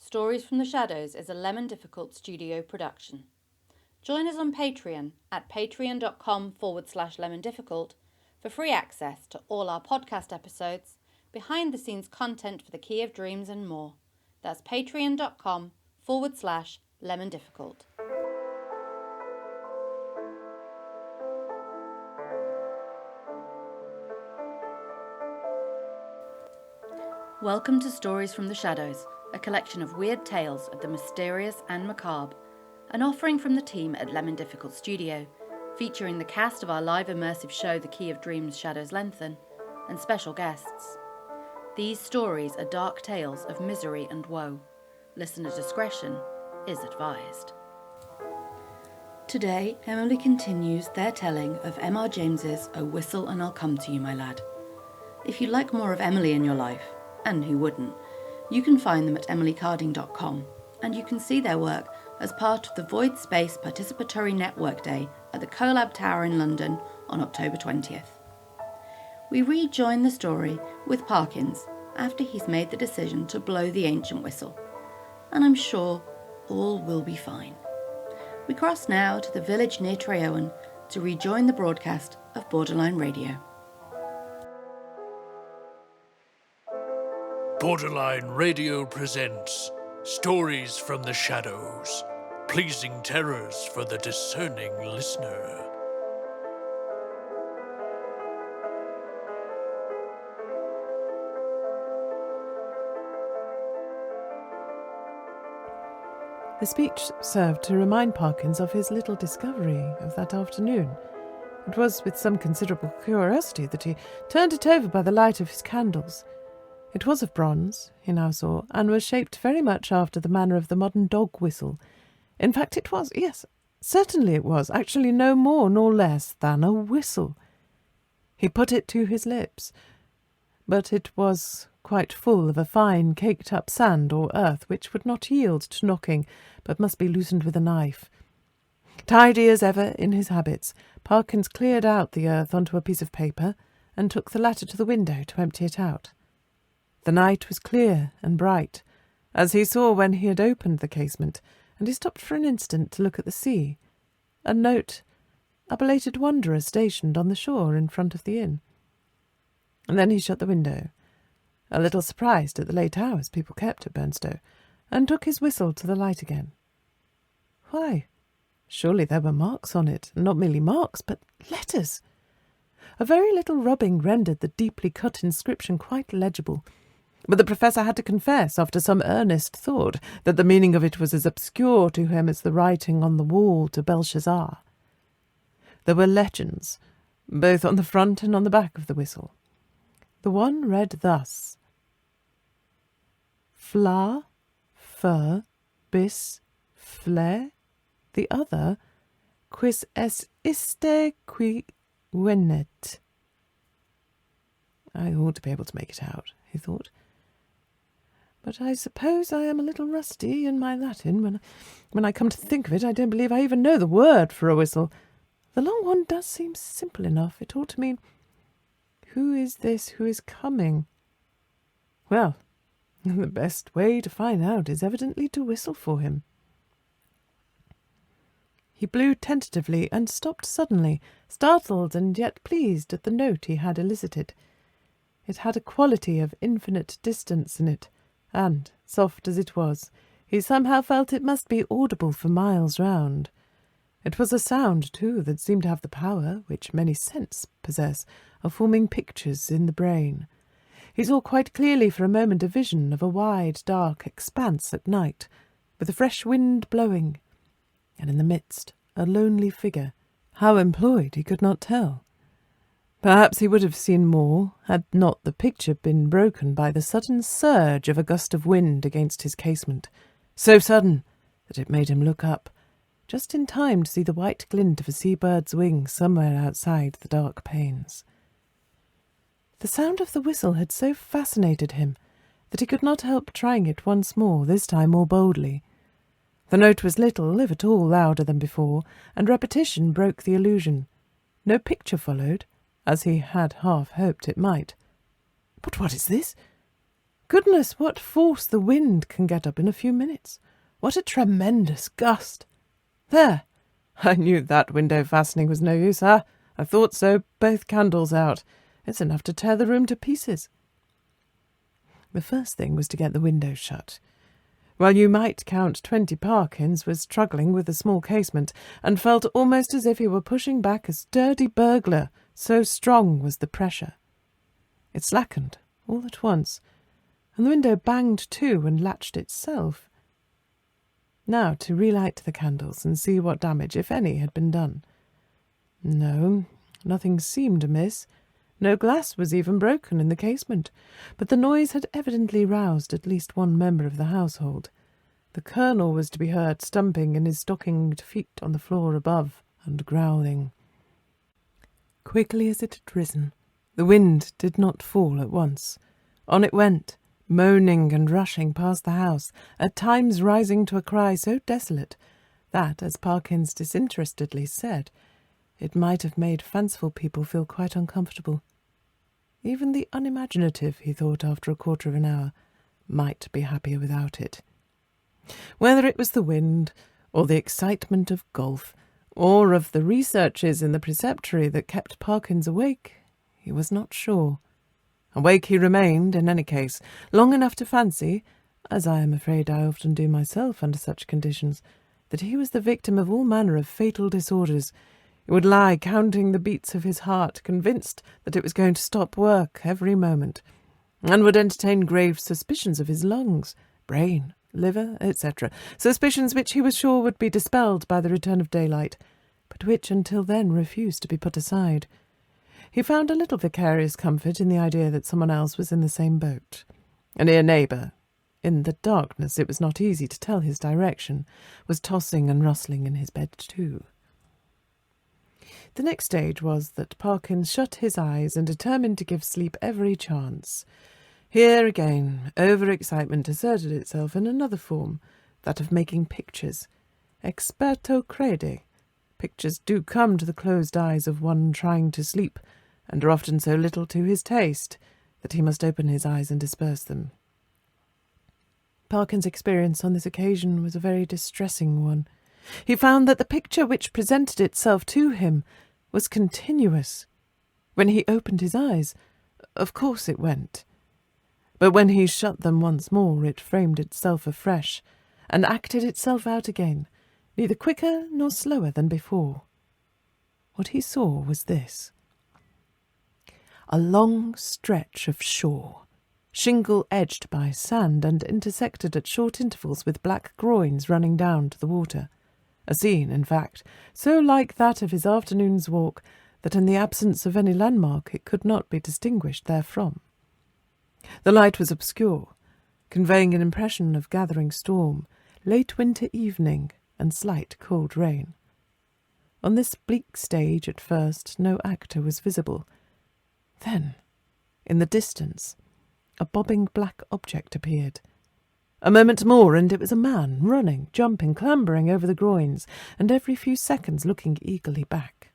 Stories from the Shadows is a Lemon Difficult studio production. Join us on Patreon at patreon.com/lemondifficult for free access to all our podcast episodes, behind-the-scenes content for the Key of Dreams and more. That's patreon.com/lemondifficult. Welcome to Stories from the Shadows, a collection of weird tales of the mysterious and macabre, an offering from the team at Lemon Difficult Studio, featuring the cast of our live immersive show The Key of Dreams Shadows Lengthen, and special guests. These stories are dark tales of misery and woe. Listener discretion is advised. Today, Emily continues their telling of M.R. James's "O Whistle and I'll Come to You, My Lad." If you'd like more of Emily in your life, and who wouldn't, you can find them at emilycarding.com, and you can see their work as part of the Voidspace Participatory Network Day at the Colab Tower in London on October 20th. We rejoin the story with Parkins after he's made the decision to blow the ancient whistle, and I'm sure all will be fine. We cross now to the village near Treowen to rejoin the broadcast of Borderline Radio. Borderline Radio presents Stories from the Shadows, pleasing terrors for the discerning listener. The speech served to remind Parkins of his little discovery of that afternoon. It was with some considerable curiosity that he turned it over by the light of his candles. It was of bronze, he now saw, and was shaped very much after the manner of the modern dog whistle. In fact, it was, yes, certainly it was, actually no more nor less than a whistle. He put it to his lips, but it was quite full of a fine caked-up sand or earth which would not yield to knocking, but must be loosened with a knife. Tidy as ever in his habits, Parkins cleared out the earth onto a piece of paper and took the latter to the window to empty it out. The night was clear and bright, as he saw when he had opened the casement, and he stopped for an instant to look at the sea, and note a belated wanderer stationed on the shore in front of the inn. And then he shut the window, a little surprised at the late hours people kept at Burnstow, and took his whistle to the light again. Why, surely there were marks on it, and not merely marks, but letters. A very little rubbing rendered the deeply cut inscription quite legible, but the professor had to confess, after some earnest thought, that the meaning of it was as obscure to him as the writing on the wall to Belshazzar. There were legends, both on the front and on the back of the whistle. The one read thus: Fla, fur, bis, fle. The other, quis es iste qui venet. I ought to be able to make it out, he thought. But I suppose I am a little rusty in my Latin. When I come to think of it, I don't believe I even know the word for a whistle. The long one does seem simple enough. It ought to mean, who is this who is coming? Well, the best way to find out is evidently to whistle for him. He blew tentatively and stopped suddenly, startled and yet pleased at the note he had elicited. It had a quality of infinite distance in it, and, soft as it was, he somehow felt it must be audible for miles round. It was a sound, too, that seemed to have the power, which many scents possess, of forming pictures in the brain. He saw quite clearly for a moment a vision of a wide, dark expanse at night, with a fresh wind blowing, and in the midst a lonely figure. How employed he could not tell. Perhaps he would have seen more, had not the picture been broken by the sudden surge of a gust of wind against his casement, so sudden that it made him look up, just in time to see the white glint of a sea-bird's wing somewhere outside the dark panes. The sound of the whistle had so fascinated him that he could not help trying it once more, this time more boldly. The note was little, if at all, louder than before, and repetition broke the illusion. No picture followed, as he had half hoped it might. But what is this? Goodness, what force the wind can get up in a few minutes! What a tremendous gust! There! I knew that window fastening was no use. I thought so. Both candles out. It's enough to tear the room to pieces. The first thing was to get the window shut. While you might count 20, Parkins was struggling with the small casement, and felt almost as if he were pushing back a sturdy burglar, so strong was the pressure. It slackened all at once, and the window banged to and latched itself. Now to relight the candles and see what damage, if any, had been done. No, nothing seemed amiss. No glass was even broken in the casement, but the noise had evidently roused at least one member of the household. The Colonel was to be heard stumping in his stockinged feet on the floor above and growling. Quickly as it had risen, the wind did not fall at once. On it went, moaning and rushing past the house, at times rising to a cry so desolate that, as Parkins disinterestedly said, it might have made fanciful people feel quite uncomfortable. Even the unimaginative, he thought after a quarter of an hour, might be happier without it. Whether it was the wind, or the excitement of golf, or of the researches in the preceptory that kept Parkins awake, he was not sure. Awake he remained, in any case, long enough to fancy, as I am afraid I often do myself under such conditions, that he was the victim of all manner of fatal disorders. He would lie counting the beats of his heart, convinced that it was going to stop work every moment, and would entertain grave suspicions of his lungs, brain, liver, etc., suspicions which he was sure would be dispelled by the return of daylight, but which until then refused to be put aside. He found a little vicarious comfort in the idea that someone else was in the same boat. A near neighbour, in the darkness it was not easy to tell his direction, was tossing and rustling in his bed too. The next stage was that Parkins shut his eyes and determined to give sleep every chance. Here again, over-excitement asserted itself in another form, that of making pictures. Experto crede. Pictures do come to the closed eyes of one trying to sleep, and are often so little to his taste that he must open his eyes and disperse them. Parkins' experience on this occasion was a very distressing one. He found that the picture which presented itself to him was continuous. When he opened his eyes, of course it went. But when he shut them once more, it framed itself afresh, and acted itself out again, neither quicker nor slower than before. What he saw was this: a long stretch of shore, shingle-edged by sand and intersected at short intervals with black groins running down to the water. A scene, in fact, so like that of his afternoon's walk that in the absence of any landmark it could not be distinguished therefrom. The light was obscure, conveying an impression of gathering storm, late winter evening, and slight cold rain. On this bleak stage at first no actor was visible. Then, in the distance, a bobbing black object appeared. A moment more, and it was a man, running, jumping, clambering over the groins, and every few seconds looking eagerly back.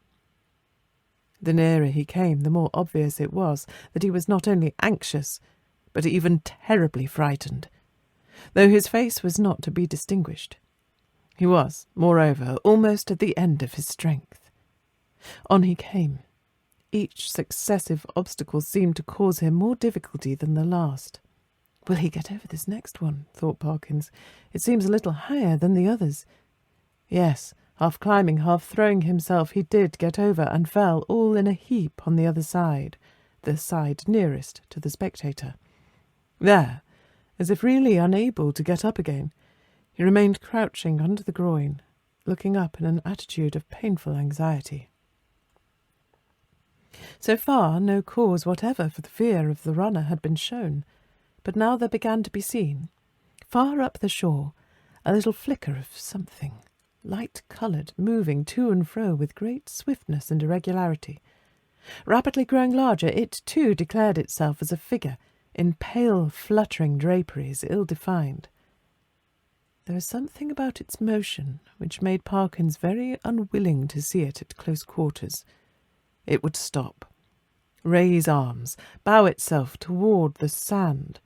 The nearer he came, the more obvious it was that he was not only anxious, but even terribly frightened, though his face was not to be distinguished. He was, moreover, almost at the end of his strength. On he came. Each successive obstacle seemed to cause him more difficulty than the last. Will he get over this next one? Thought Parkins. It seems a little higher than the others. Yes, half climbing, half throwing himself, he did get over, and fell all in a heap on the other side, the side nearest to the spectator. There, as if really unable to get up again, he remained crouching under the groin, looking up in an attitude of painful anxiety. So far, no cause whatever for the fear of the runner had been shown, but now there began to be seen, far up the shore, a little flicker of something, light-coloured, moving to and fro with great swiftness and irregularity. Rapidly growing larger, it too declared itself as a figure, in pale, fluttering draperies, ill-defined. There was something about its motion which made Parkins very unwilling to see it at close quarters. It would stop, raise arms, bow itself toward the sand,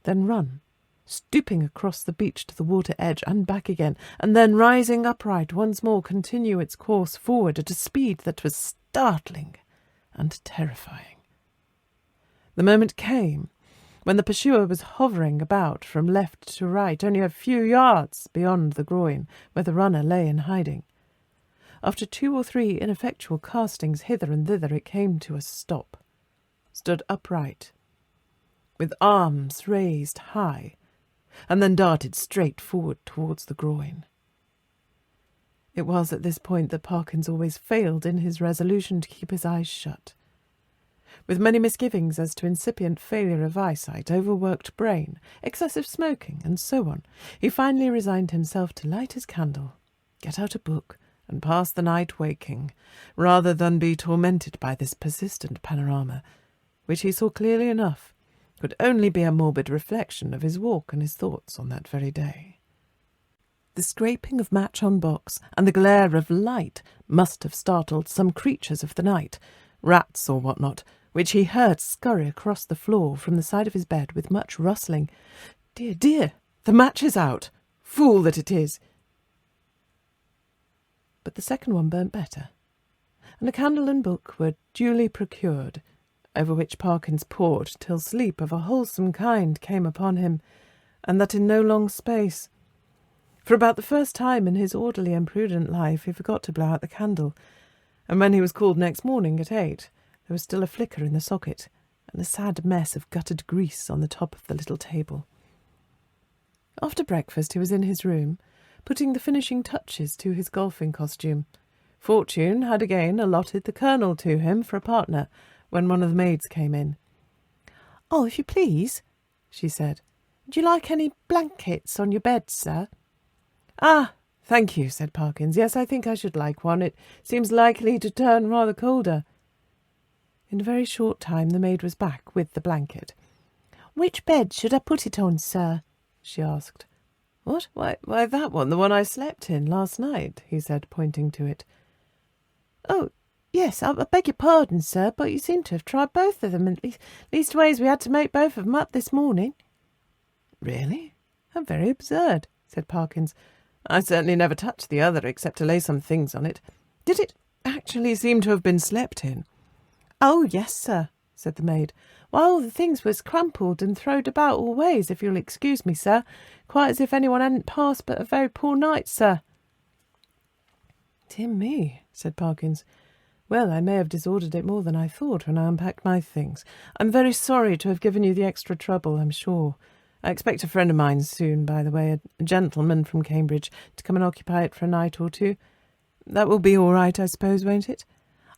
then run, stooping across the beach to the water edge and back again, and then rising upright once more continue its course forward at a speed that was startling and terrifying. The moment came when the pursuer was hovering about from left to right, only a few yards beyond the groin, where the runner lay in hiding. After 2 or 3 ineffectual castings hither and thither, it came to a stop, stood upright, with arms raised high, and then darted straight forward towards the groin. It was at this point that Parkins always failed in his resolution to keep his eyes shut. With many misgivings as to incipient failure of eyesight, overworked brain, excessive smoking, and so on, he finally resigned himself to light his candle, get out a book, and pass the night waking, rather than be tormented by this persistent panorama, which he saw clearly enough could only be a morbid reflection of his walk and his thoughts on that very day. The scraping of match on box and the glare of light must have startled some creatures of the night, rats or what not, which he heard scurry across the floor from the side of his bed with much rustling. "Dear, dear, the match is out! Fool that it is!" But the second one burnt better, and a candle and book were duly procured, over which Parkins pored till sleep of a wholesome kind came upon him, and that in no long space. For about the first time in his orderly and prudent life he forgot to blow out the candle, and when he was called next morning at 8, there was still a flicker in the socket, and a sad mess of guttered grease on the top of the little table. After breakfast he was in his room, putting the finishing touches to his golfing costume. Fortune had again allotted the Colonel to him for a partner, when one of the maids came in. "Oh, if you please," she said, "would you like any blankets on your bed, sir?" "Ah, thank you," said Parkins. "Yes, I think I should like one. It seems likely to turn rather colder." In a very short time the maid was back with the blanket. "Which bed should I put it on, sir?" she asked. "What? Why, that one, the one I slept in last night," he said, pointing to it. "Oh, yes, I beg your pardon, sir, but you seem to have tried both of them, and leastways we had to make both of them up this morning." "Really? How very absurd," said Parkins. "I certainly never touched the other except to lay some things on it. Did it actually seem to have been slept in?" "Oh, yes, sir," said the maid. "Why, all the things was crumpled and throwed about all ways, if you'll excuse me, sir, quite as if anyone hadn't passed but a very poor night, sir." "Dear me," said Parkins. "Well, I may have disordered it more than I thought when I unpacked my things. I'm very sorry to have given you the extra trouble, I'm sure. I expect a friend of mine soon, by the way, a gentleman from Cambridge, to come and occupy it for a night or two. That will be all right, I suppose, won't it?"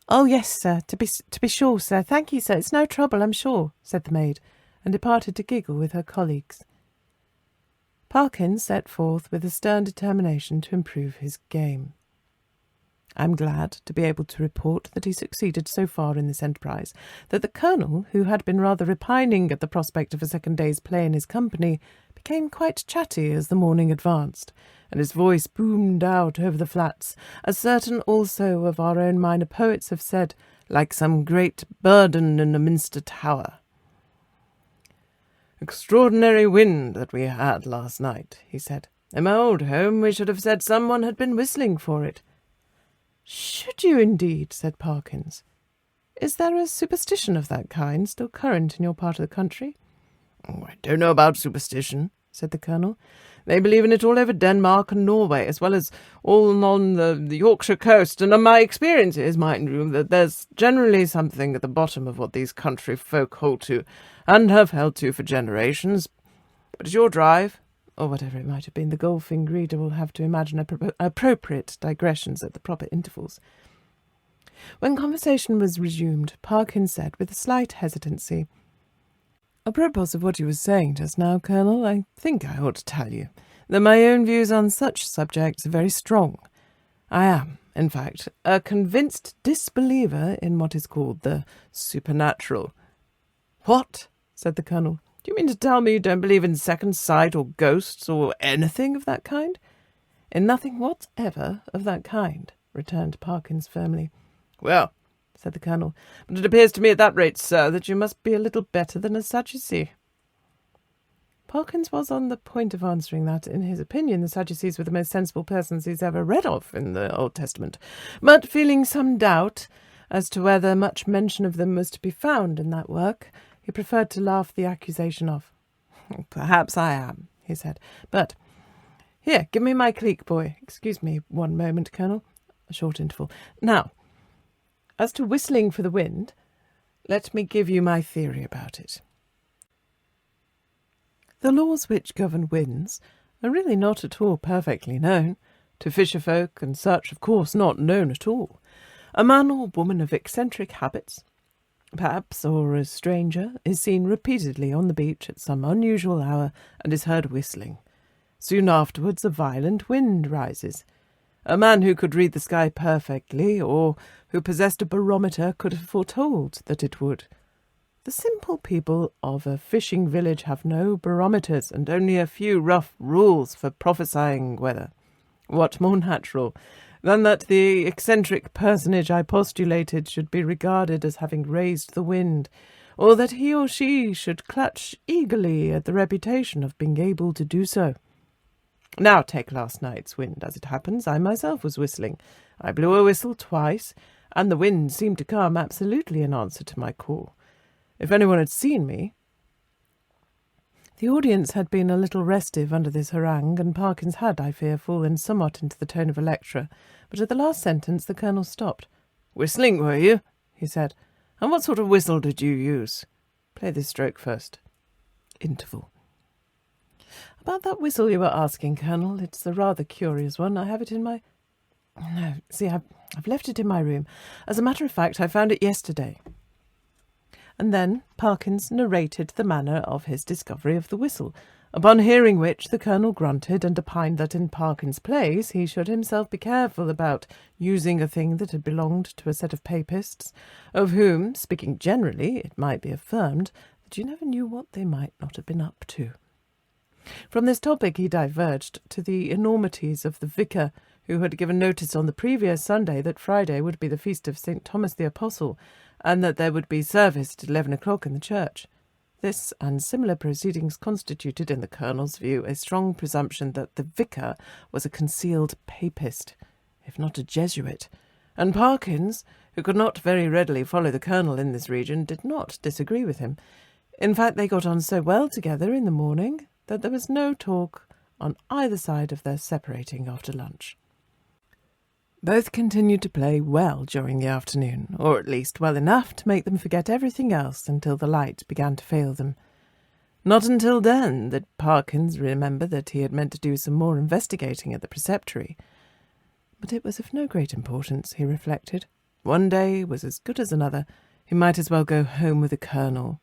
"Oh, yes, sir, to be sure, sir. Thank you, sir. It's no trouble, I'm sure," said the maid, and departed to giggle with her colleagues. Parkins set forth with a stern determination to improve his game. I am glad to be able to report that he succeeded so far in this enterprise that the Colonel, who had been rather repining at the prospect of a second day's play in his company, became quite chatty as the morning advanced, and his voice boomed out over the flats, as certain also of our own minor poets have said, like some great burden in a minster tower. "Extraordinary wind that we had last night," he said. "In my old home we should have said someone had been whistling for it." "Should you indeed?" said Parkins. "Is there a superstition of that kind still current in your part of the country?" "Oh, I don't know about superstition," said the Colonel. "They believe in it all over Denmark and Norway, as well as all on the Yorkshire coast, and my experience is, mind you, that there's generally something at the bottom of what these country folk hold to, and have held to for generations. But it's your drive, or whatever it might have been. The golfing reader will have to imagine appropriate digressions at the proper intervals." When conversation was resumed, Parkins said, with a slight hesitancy, "Apropos of what you were saying just now, Colonel, I think I ought to tell you that my own views on such subjects are very strong. I am, in fact, a convinced disbeliever in what is called the supernatural." "What?" said the Colonel. "Do you mean to tell me you don't believe in second sight or ghosts or anything of that kind?" "In nothing whatever of that kind," returned Parkins firmly. "Well," said the Colonel, "but it appears to me at that rate, sir, that you must be a little better than a Sadducee." Parkins was on the point of answering that, in his opinion, the Sadducees were the most sensible persons he's ever read of in the Old Testament, but feeling some doubt as to whether much mention of them was to be found in that work, he preferred to laugh the accusation off. "Perhaps I am," he said, "but here, give me my clique, boy. Excuse me one moment, Colonel." A short interval. "Now, as to whistling for the wind, let me give you my theory about it. The laws which govern winds are really not at all perfectly known. To fisher folk and such, of course, not known at all. A man or woman of eccentric habits, perhaps, or a stranger, is seen repeatedly on the beach at some unusual hour and is heard whistling. Soon afterwards a violent wind rises. A man who could read the sky perfectly, or who possessed a barometer, could have foretold that it would. The simple people of a fishing village have no barometers and only a few rough rules for prophesying weather. What more natural than that the eccentric personage I postulated should be regarded as having raised the wind, or that he or she should clutch eagerly at the reputation of being able to do so? Now take last night's wind. As it happens, I myself was whistling. I blew a whistle twice, and the wind seemed to come absolutely in answer to my call. If anyone had seen me—" The audience had been a little restive under this harangue, and Parkins had, I fear, fallen somewhat into the tone of a lecturer, but at the last sentence the Colonel stopped. "Whistling, were you?" he said. "And what sort of whistle did you use? Play this stroke first." Interval. "About that whistle you were asking, Colonel, it's a rather curious one. I have it in my... No, see, I've left it in my room. As a matter of fact, I found it yesterday." And then Parkins narrated the manner of his discovery of the whistle, upon hearing which the Colonel grunted and opined that in Parkins' place he should himself be careful about using a thing that had belonged to a set of papists, of whom, speaking generally, it might be affirmed that you never knew what they might not have been up to. From this topic he diverged to the enormities of the vicar, who had given notice on the previous Sunday that Friday would be the feast of St. Thomas the Apostle, and that there would be service at 11 o'clock in the church. This and similar proceedings constituted, in the Colonel's view, a strong presumption that the vicar was a concealed papist, if not a Jesuit, and Parkins, who could not very readily follow the Colonel in this region, did not disagree with him. In fact, they got on so well together in the morning that there was no talk on either side of their separating after lunch. Both continued to play well during the afternoon, or at least well enough to make them forget everything else until the light began to fail them. Not until then did Parkins remember that he had meant to do some more investigating at the preceptory. But it was of no great importance, he reflected. One day was as good as another. He might as well go home with the Colonel.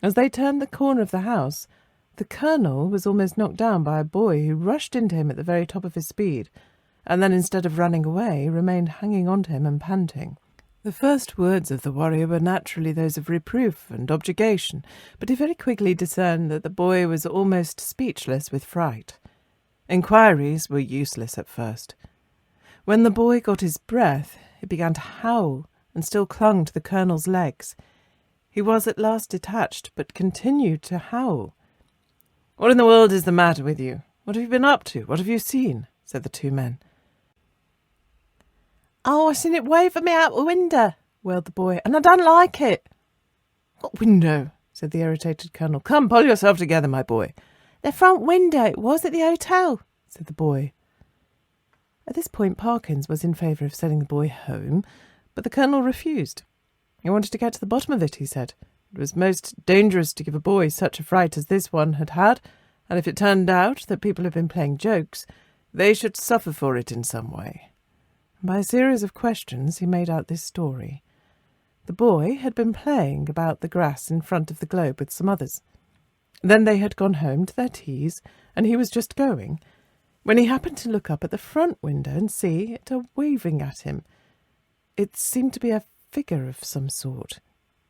As they turned the corner of the house, the Colonel was almost knocked down by a boy who rushed into him at the very top of his speed, and then, instead of running away, remained hanging on to him and panting. The first words of the warrior were naturally those of reproof and objurgation, but he very quickly discerned that the boy was almost speechless with fright. Inquiries were useless at first. When the boy got his breath, he began to howl, and still clung to the Colonel's legs. He was at last detached, but continued to howl. "What in the world is the matter with you? What have you been up to? What have you seen?" said the two men. "Oh, I seen it wave at me out the window," wailed the boy, "and I don't like it." "What window?" said the irritated Colonel. "Come, pull yourself together, my boy." "The front window. It was at the hotel," said the boy. At this point Parkins was in favour of sending the boy home, but the Colonel refused. He wanted to get to the bottom of it, he said. It was most dangerous to give a boy such a fright as this one had had, and if it turned out that people had been playing jokes, they should suffer for it in some way. By a series of questions he made out this story. The boy had been playing about the grass in front of the globe with some others. Then they had gone home to their teas, and he was just going, when he happened to look up at the front window and see it waving at him. It seemed to be a figure of some sort,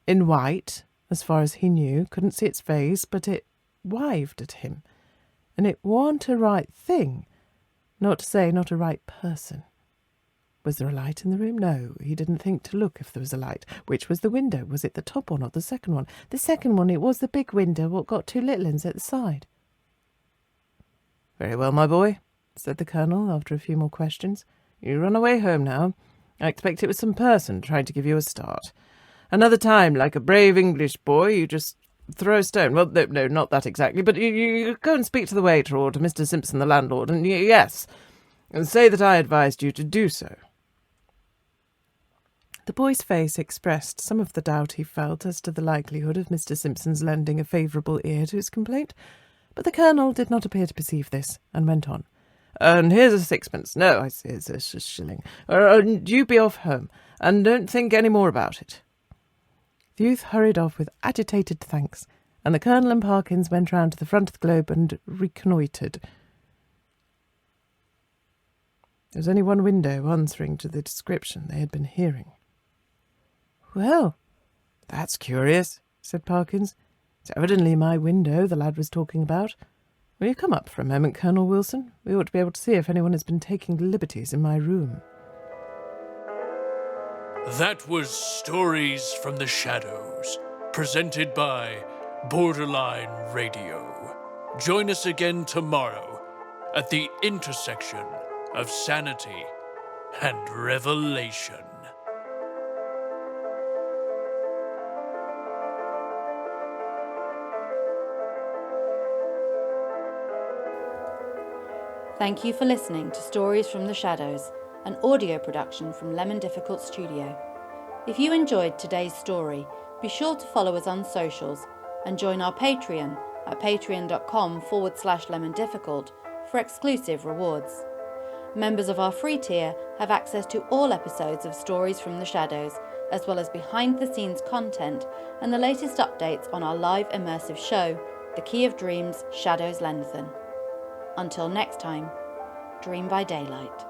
in white, as far as he knew, couldn't see its face, but it waved at him, and it warn't a right thing, not to say not a right person. Was there a light in the room? No, he didn't think to look if there was a light. Which was the window? Was it the top one or the second one? The second one. It was the big window, what got two little ones at the side. Very well, my boy, said the Colonel after a few more questions. You run away home now. I expect it was some person trying to give you a start. Another time, like a brave English boy, you just throw a stone. Well, no, not that exactly, but you go and speak to the waiter or to Mr. Simpson, the landlord, and yes, and say that I advised you to do so. The boy's face expressed some of the doubt he felt as to the likelihood of Mr. Simpson's lending a favourable ear to his complaint, but the Colonel did not appear to perceive this, and went on. And here's a sixpence. No, I see, it's a shilling. And you be off home, and don't think any more about it. The youth hurried off with agitated thanks, and the Colonel and Parkins went round to the front of the globe and reconnoitred. There was only one window answering to the description they had been hearing. Well, that's curious, said Parkins. It's evidently my window the lad was talking about. Will you come up for a moment, Colonel Wilson? We ought to be able to see if anyone has been taking liberties in my room. That was Stories from the Shadows, presented by Borderline Radio. Join us again tomorrow at the intersection of sanity and revelation. Thank you for listening to Stories from the Shadows, an audio production from Lemon Difficult Studio. If you enjoyed today's story, be sure to follow us on socials and join our Patreon at patreon.com/lemondifficult for exclusive rewards. Members of our free tier have access to all episodes of Stories from the Shadows, as well as behind-the-scenes content and the latest updates on our live immersive show, The Key of Dreams: Shadows Lengthen. Until next time, dream by daylight.